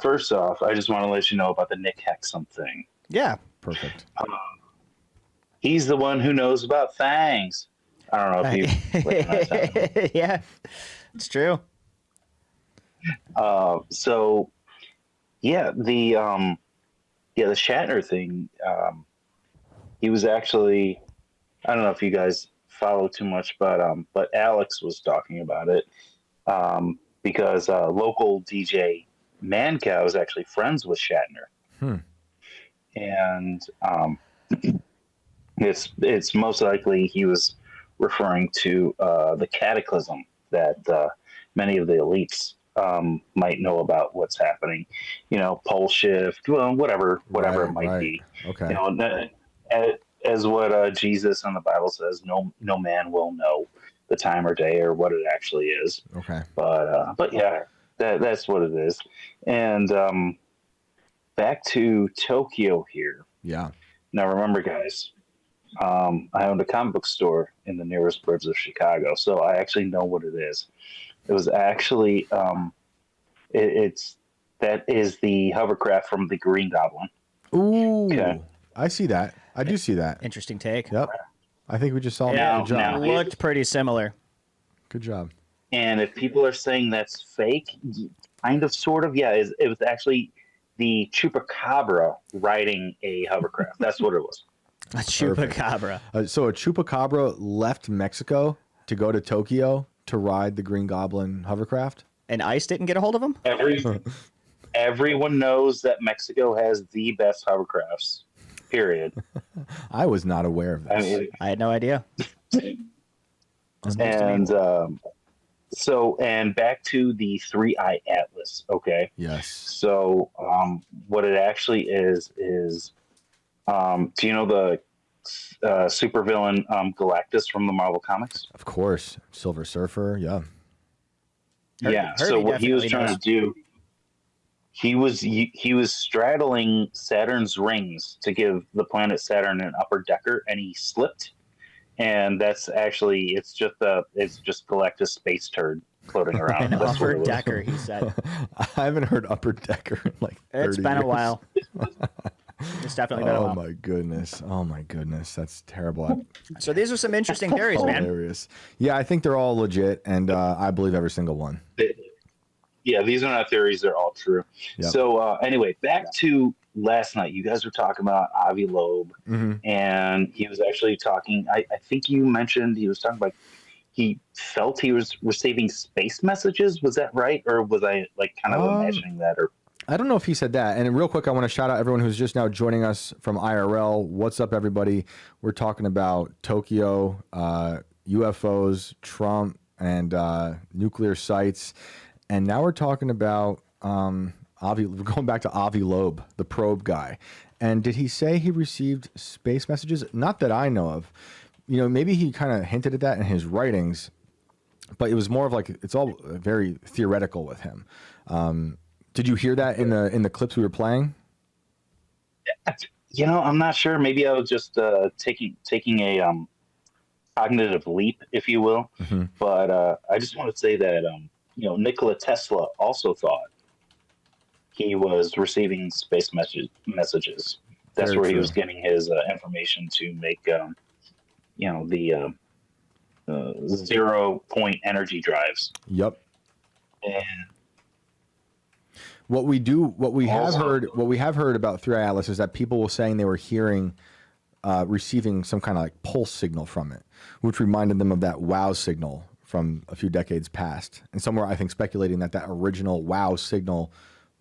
first off, I just want to let you know about the Nick Hexum thing. Yeah. Perfect. He's the one who knows about fangs. I don't know if you recognize that. Yeah, it's true. So yeah, the Shatner thing. He was actually, I don't know if you guys follow too much, but Alex was talking about it because local DJ Mancow is actually friends with Shatner, and it's most likely he was referring to the cataclysm that many of the elites might know about what's happening. You know, pole shift, well, whatever it might be. Okay. You know, as what Jesus in the Bible says, no man will know the time or day or what it actually is. Okay. But yeah, that's what it is. And back to Tokyo here. Yeah. Now remember, guys, I owned a comic book store in the nearest burbs of Chicago, so I actually know what it is. It was actually that is the hovercraft from the Green Goblin. Ooh. Okay. I see that. I do see that. Interesting take. Yep. I think we just saw Now- that. Good job. now- Looked pretty similar. Good job. And if people are saying that's fake, kind of, sort of, yeah, it was actually the Chupacabra riding a hovercraft. That's what it was. A chupacabra. So a chupacabra left Mexico to go to Tokyo to ride the Green Goblin hovercraft? And ICE didn't get a hold of him? Everyone knows that Mexico has the best hovercrafts, period. I was not aware of this. I mean, I had no idea. and and back to the 3-Eye Atlas, okay? Yes. So what it actually is do you know the supervillain Galactus from the Marvel Comics? Of course. Silver Surfer, yeah. Yeah. Herbie So what he was definitely trying to do, he was straddling Saturn's rings to give the planet Saturn an upper decker, and he slipped. And that's actually it's just Galactus space turd floating around. An That's what upper it was. decker, he said. I haven't heard upper decker in like 30 It's been years. a while. It's definitely been a Oh while. my goodness. Oh my goodness. That's terrible. So these are some interesting theories, man. Hilarious. Yeah, I think they're all legit, and I believe every single one. Yeah, these are not theories; they're all true. Yep. So anyway, back to last night. You guys were talking about Avi Loeb, and he was actually talking. I think you mentioned he was talking about he felt he was receiving space messages. Was that right, or was I like kind of imagining that? Or I don't know if he said that. And real quick, I want to shout out everyone who's just now joining us from IRL. What's up, everybody? We're talking about Tokyo, UFOs, Trump, and nuclear sites. And now we're talking about we're going back to Avi Loeb, the probe guy. And did he say he received space messages? Not that I know of. You know, maybe he kind of hinted at that in his writings, but it was more of like, it's all very theoretical with him. Did you hear that in the clips we were playing? you know, I'm not sure. Maybe I was just taking a cognitive leap, if you will. But I just want to say that you know, Nikola Tesla also thought he was receiving space messages. That's Very where he true. was getting his information to make, you know, the 0-point energy drives. Yep. And What we have heard about 3-Eye Atlas is that people were saying they were hearing, receiving some kind of like pulse signal from it, which reminded them of that wow signal from a few decades past. And some were, I think, speculating that original wow signal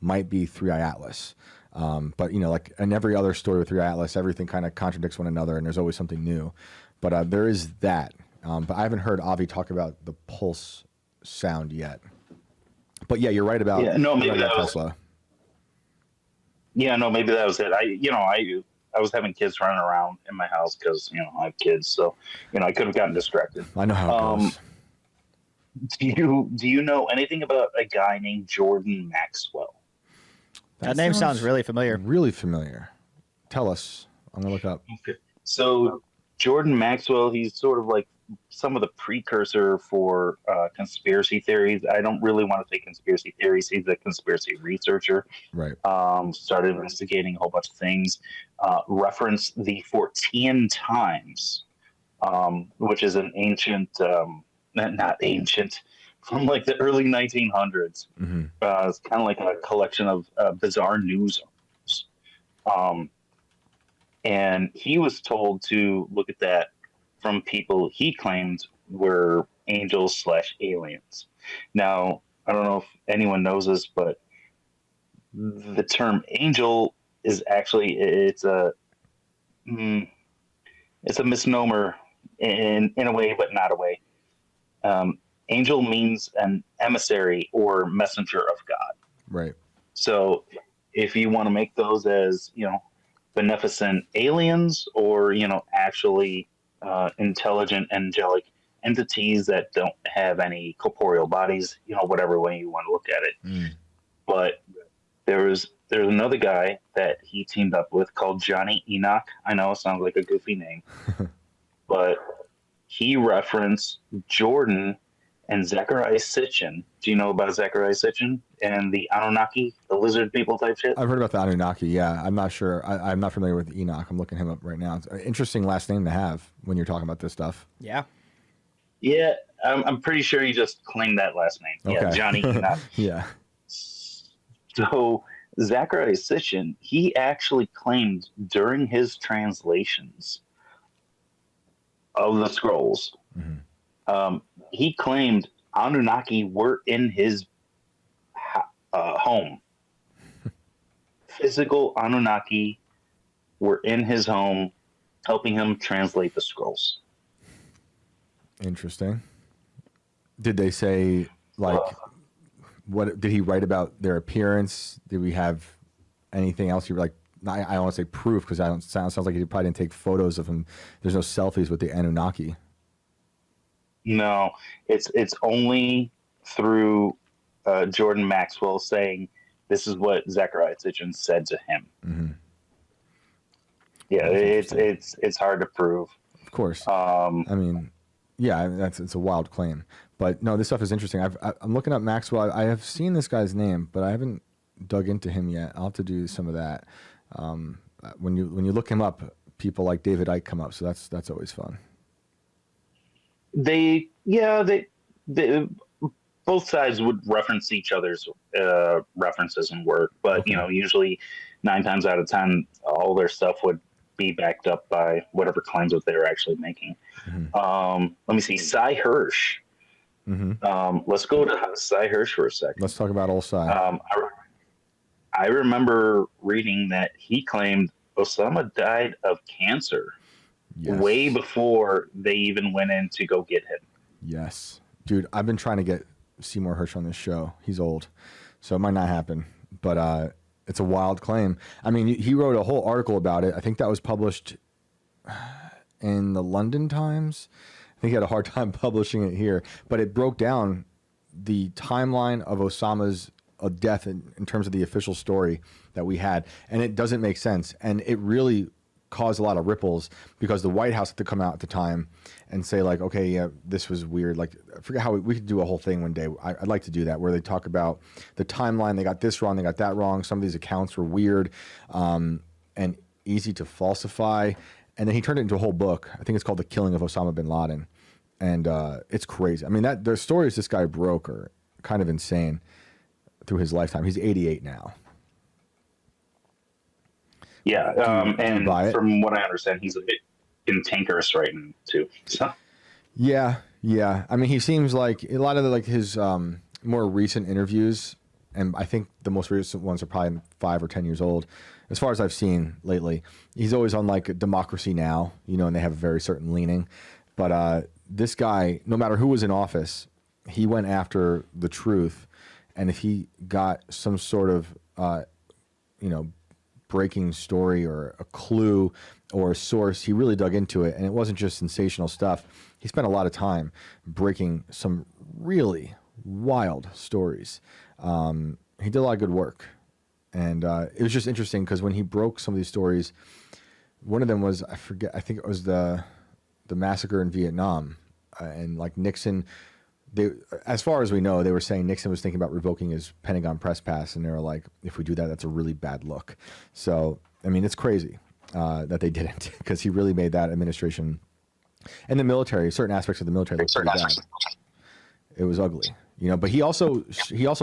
might be 3-Eye Atlas. But, you know, like in every other story with 3-Eye Atlas, everything kind of contradicts one another and there's always something new. But there is that. But I haven't heard Avi talk about the pulse sound yet. But yeah, you're right about maybe that was Tesla. Yeah, no, maybe that was it. I was having kids running around in my house because, you know, I have kids, so, you know, I could have gotten distracted. I know how it goes. Do you know anything about a guy named Jordan Maxwell? That name sounds really familiar. Really familiar. Tell us. I'm gonna look up. Okay. So Jordan Maxwell, he's sort of like some of the precursor for conspiracy theories. I don't really want to say conspiracy theories. He's a conspiracy researcher. Right. Started investigating a whole bunch of things. Referenced the 14 times, which is an ancient, not ancient, from like the early 1900s. Mm-hmm. It's kind of like a collection of bizarre news articles. And he was told to look at that from people he claimed were angels / aliens. Now, I don't know if anyone knows this, but the term angel is actually it's a misnomer in a way, but not a way. Angel means an emissary or messenger of God. Right. So if you want to make those as, beneficent aliens or, actually intelligent, angelic entities that don't have any corporeal bodies, whatever way you want to look at it. Mm. But there's another guy that he teamed up with called Johnny Enoch. I know it sounds like a goofy name, but he referenced Jordan and Zechariah Sitchin. Do you know about Zechariah Sitchin and the Anunnaki, the lizard people type shit? I've heard about the Anunnaki. Yeah, I'm not sure. I'm not familiar with Enoch. I'm looking him up right now. It's an interesting last name to have when you're talking about this stuff. Yeah. Yeah, I'm pretty sure he just claimed that last name. Okay. Yeah, Johnny Enoch. Yeah. So Zechariah Sitchin, he actually claimed during his translations of the scrolls, he claimed Anunnaki were in his home. Physical Anunnaki were in his home, helping him translate the scrolls. Interesting. Did they say, like, what did he write about their appearance? Did we have anything else? You were like, I don't want to say proof because sounds like he probably didn't take photos of him. There's no selfies with the Anunnaki. No, it's only through Jordan Maxwell saying this is what Zechariah Sitchin said to him. Mm-hmm. Yeah, it's hard to prove. Of course. I mean, yeah, it's a wild claim, but no, this stuff is interesting. I'm looking up Maxwell. I have seen this guy's name, but I haven't dug into him yet. I'll have to do some of that. When you look him up, people like David Icke come up, so that's always fun. They both sides would reference each other's references and work, but Okay. Usually 9 times out of 10, all their stuff would be backed up by whatever claims that they were actually making. Mm-hmm. Let me see, Seymour Hersh. Mm-hmm. Let's go to Seymour Hersh for a second. Let's talk about old Cy. I remember reading that he claimed Osama died of cancer way before they even went in to go get him. Yes. Dude, I've been trying to get Seymour Hersh on this show. He's old, so it might not happen, but it's a wild claim. I mean, he wrote a whole article about it. I think that was published in the London Times. I think he had a hard time publishing it here, but it broke down the timeline of Osama's death in terms of the official story that we had, and it doesn't make sense, and it really caused a lot of ripples because the White House had to come out at the time and say, like, okay, yeah, this was weird. Like, I forget how we could do a whole thing one day. I'd like to do that, where they talk about the timeline. They got this wrong, they got that wrong. Some of these accounts were weird and easy to falsify. And then he turned it into a whole book. I think it's called The Killing of Osama bin Laden, and it's crazy. I mean, the stories this guy broke are kind of insane through his lifetime. He's 88 now. Yeah, and from what I understand, he's a bit cantankerous right now too. So. Yeah. I mean, he seems like a lot of his more recent interviews, and I think the most recent ones are probably 5 or 10 years old, as far as I've seen lately. He's always on like Democracy Now, and they have a very certain leaning. But this guy, no matter who was in office, he went after the truth, and if he got some sort of breaking story or a clue or a source, he really dug into it, and it wasn't just sensational stuff. He spent a lot of time breaking some really wild stories. He did a lot of good work, and it was just interesting because when he broke some of these stories, one of them was, I think it was the massacre in Vietnam, and like Nixon. They, as far as we know, they were saying Nixon was thinking about revoking his Pentagon press pass, and they were like, if we do that, that's a really bad look. So, I mean, it's crazy that they didn't, because he really made that administration and the military, certain aspects of the military, look pretty bad. It was ugly, you know. But he also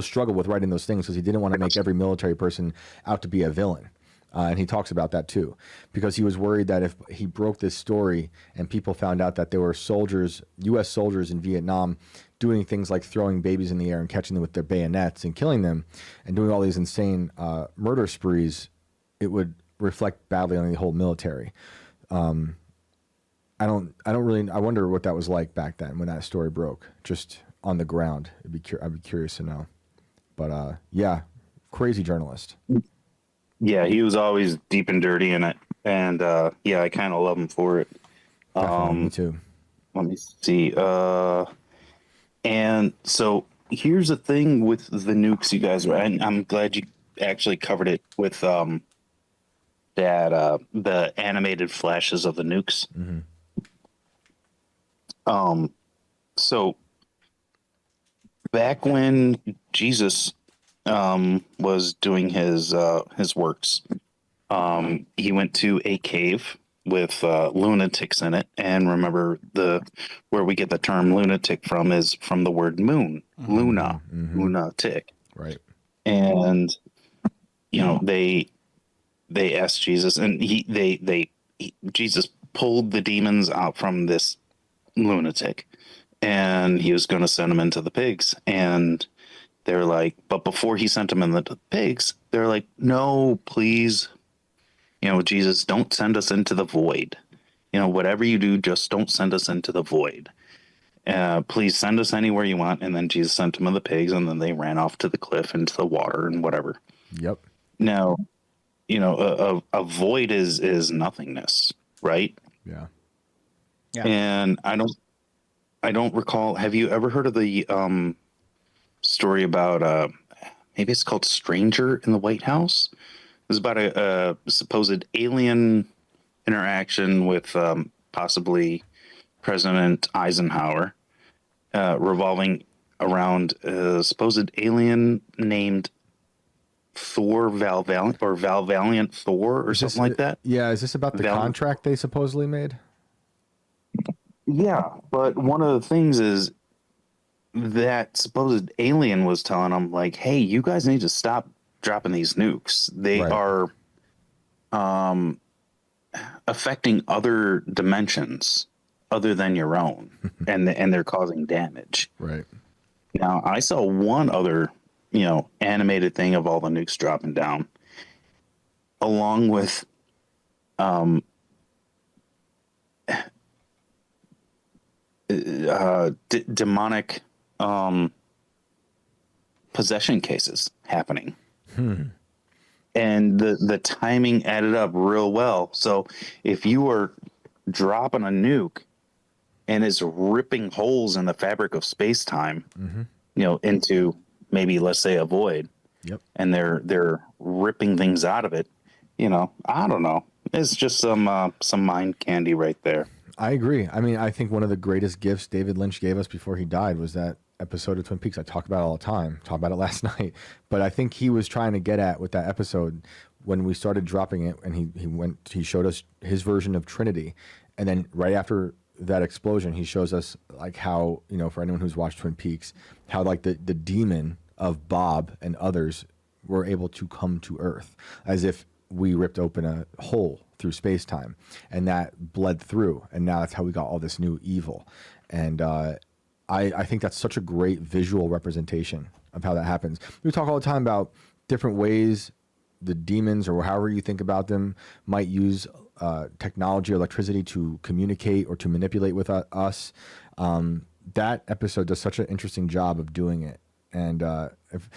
struggled with writing those things because he didn't want to make every military person out to be a villain. And he talks about that too, because he was worried that if he broke this story and people found out that there were soldiers, U.S. soldiers in Vietnam, doing things like throwing babies in the air and catching them with their bayonets and killing them and doing all these insane murder sprees, it would reflect badly on the whole military. I wonder what that was like back then when that story broke, just on the ground. I'd be curious to know. But yeah, crazy journalist. Yeah, he was always deep and dirty in it. And yeah, I kind of love him for it. Me too. Let me see. And so here's the thing with the nukes, you guys. And I'm glad you actually covered it with the animated flashes of the nukes. Mm-hmm. So back when Jesus was doing his works, he went to a cave with lunatics in it, and remember where we get the term lunatic from is from the word moon, luna, lunatic, right? And you know they asked Jesus, and Jesus pulled the demons out from this lunatic, and he was going to send them into the pigs, and they're like, but before he sent them into the pigs, they're like, no, please. You know, Jesus, don't send us into the void. You know, whatever you do, just don't send us into the void. Please send us anywhere you want. And then Jesus sent them to the pigs, and then they ran off to the cliff into the water and whatever. Yep. Now, you know, a void is nothingness, right? Yeah. Yeah. And I don't recall. Have you ever heard of the story about maybe it's called Stranger in the White House? It was about a supposed alien interaction with possibly President Eisenhower, revolving around a supposed alien named Thor Valvaliant or Valvaliant Thor or something like that. Yeah, is this about the contract they supposedly made? Yeah, but one of the things is that supposed alien was telling them, like, hey, you guys need to stop dropping these nukes. They are affecting other dimensions other than your own, and they're causing damage. Right. Now, I saw one other, you know, animated thing of all the nukes dropping down, along with demonic possession cases happening. And the timing added up real well. So if you are dropping a nuke and it's ripping holes in the fabric of space-time, you know, into maybe, let's say, a void, and they're ripping things out of it, you know, I don't know. It's just some mind candy right there. I agree. I mean, I think one of the greatest gifts David Lynch gave us before he died was that episode of Twin Peaks. I talk about it all the time. Talk about it last night. But I think he was trying to get at with that episode when we started dropping it, and he showed us his version of Trinity, and then right after that explosion, he shows us like how, you know, for anyone who's watched Twin Peaks, how like the demon of Bob and others were able to come to Earth, as if we ripped open a hole through space-time, and that bled through, and now that's how we got all this new evil. And I think that's such a great visual representation of how that happens. We talk all the time about different ways the demons, or however you think about them, might use technology or electricity to communicate or to manipulate with us. That episode does such an interesting job of doing it. And if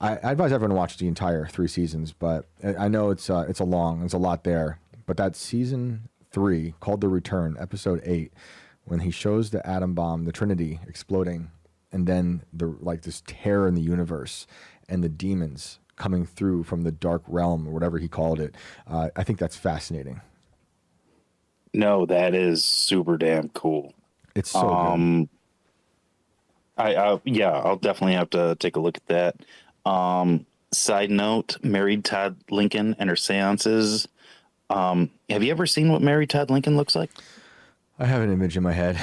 I advise everyone to watch the entire 3 seasons, but I know it's a lot there. But that season 3, called The Return, episode 8, when he shows the atom bomb, the Trinity exploding, and then this terror in the universe and the demons coming through from the dark realm, or whatever he called it, I think that's fascinating. No, that is super damn cool. It's so good. I'll definitely have to take a look at that. Side note, married Todd Lincoln and her seances. Have you ever seen what married Todd Lincoln looks like? I have an image in my head.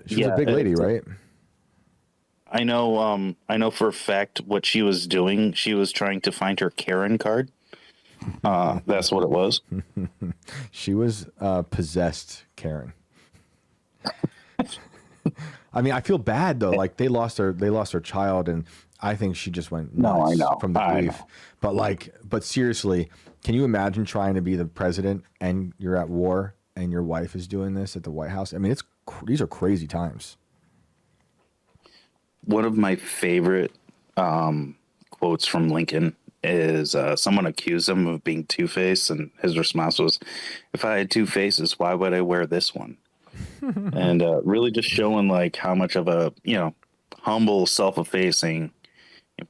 She was a big lady, right? I know for a fact what she was doing. She was trying to find her Karen card. That's what it was. She was possessed, Karen. I mean, I feel bad though. Like they lost her child, and I think she just went nuts from the grief. But seriously, can you imagine trying to be the president and you're at war and your wife is doing this at the White House? I mean, these are crazy times. One of my favorite quotes from Lincoln is someone accused him of being two-faced, and his response was, "If I had two faces, why would I wear this one?" And really just showing like how much of a humble, self-effacing,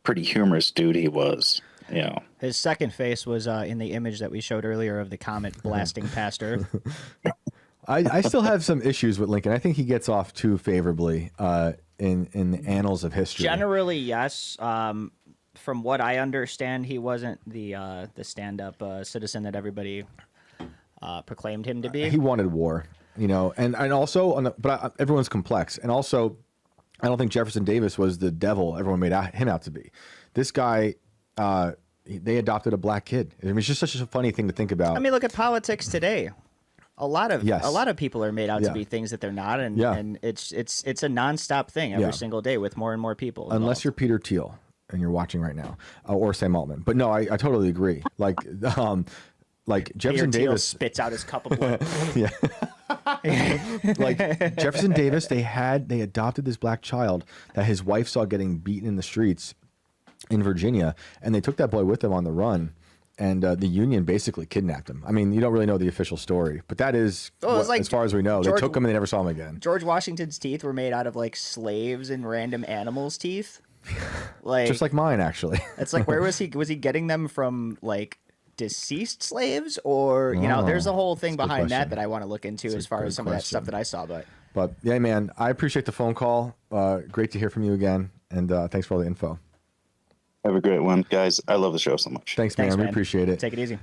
pretty humorous dude he was. His second face was in the image that we showed earlier of the comet blasting past Earth. I still have some issues with Lincoln. I think he gets off too favorably in the annals of history. Generally, yes. From what I understand, he wasn't the stand-up citizen that everybody proclaimed him to be. He wanted war, and also, everyone's complex. And also, I don't think Jefferson Davis was the devil everyone made him out to be. This guy, they adopted a black kid. I mean, it's just such a funny thing to think about. I mean, look at politics today. A lot of people are made out to be things that they're not, and it's a nonstop thing every single day with more and more people involved. Unless you're Peter Thiel and you're watching right now, or Sam Altman. But no, I totally agree. Like Jefferson Peter Thiel Davis spits out his cup of blood. Like Jefferson Davis, they adopted this black child that his wife saw getting beaten in the streets in Virginia, and they took that boy with them on the run. And the Union basically kidnapped him. I mean, you don't really know the official story, but that is, as far as we know, they took him and they never saw him again. George Washington's teeth were made out of like slaves and random animals' teeth, just like mine, actually. It's like, where was he? Was he getting them from like deceased slaves, or there's a whole thing behind that I want to look into as far as some of that stuff that I saw. But yeah, man, I appreciate the phone call. Great to hear from you again, and thanks for all the info. Have a great one, guys. I love the show so much. Thanks, man. We appreciate it. Take it easy.